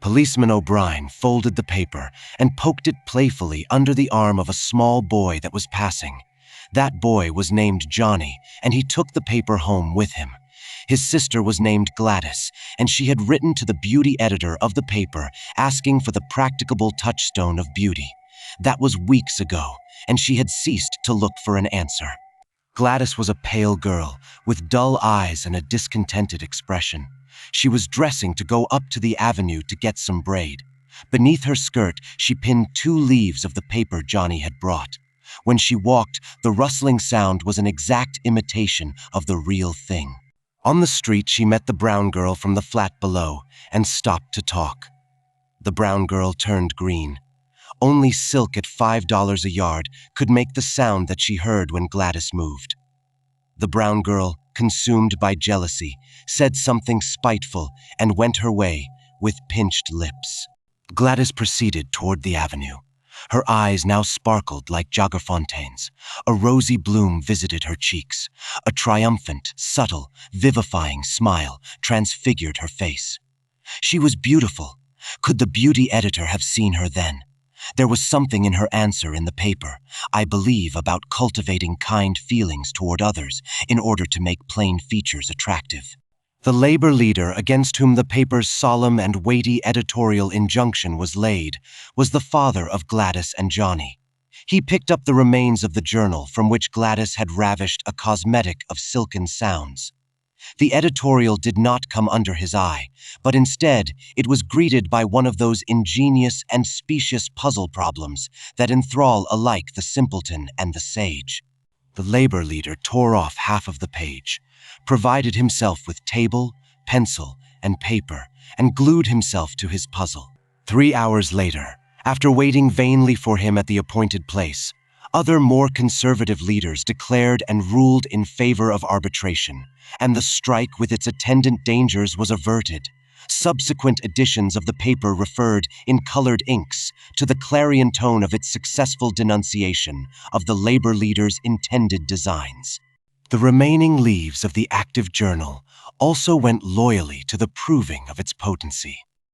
Policeman O'Brien folded the paper and poked it playfully under the arm of a small boy that was passing. That boy was named Johnny, and he took the paper home with him. His sister was named Gladys, and she had written to the beauty editor of the paper asking for the practicable touchstone of beauty. That was weeks ago, and she had ceased to look for an answer. Gladys was a pale girl with dull eyes and a discontented expression. She was dressing to go up to the avenue to get some braid. Beneath her skirt, she pinned 2 leaves of the paper Johnny had brought. When she walked, the rustling sound was an exact imitation of the real thing. On the street, she met the brown girl from the flat below and stopped to talk. The brown girl turned green. Only silk at $5 a yard could make the sound that she heard when Gladys moved. The brown girl, consumed by jealousy, said something spiteful and went her way with pinched lips. Gladys proceeded toward the avenue. Her eyes now sparkled like Jagerfontaines. A rosy bloom visited her cheeks. A triumphant, subtle, vivifying smile transfigured her face. She was beautiful. Could the beauty editor have seen her then? There was something in her answer in the paper, I believe, about cultivating kind feelings toward others in order to make plain features attractive. The labor leader against whom the paper's solemn and weighty editorial injunction was laid was the father of Gladys and Johnny. He picked up the remains of the journal from which Gladys had ravished a cosmetic of silken sounds. The editorial did not come under his eye, but instead it was greeted by one of those ingenious and specious puzzle problems that enthrall alike the simpleton and the sage. The labor leader tore off half of the page, provided himself with table, pencil, and paper, and glued himself to his puzzle. 3 hours later, after waiting vainly for him at the appointed place, other more conservative leaders declared and ruled in favor of arbitration, and the strike with its attendant dangers was averted. Subsequent editions of the paper referred, in colored inks, to the clarion tone of its successful denunciation of the labor leaders' intended designs. The remaining leaves of the active journal also went loyally to the proving of its potency.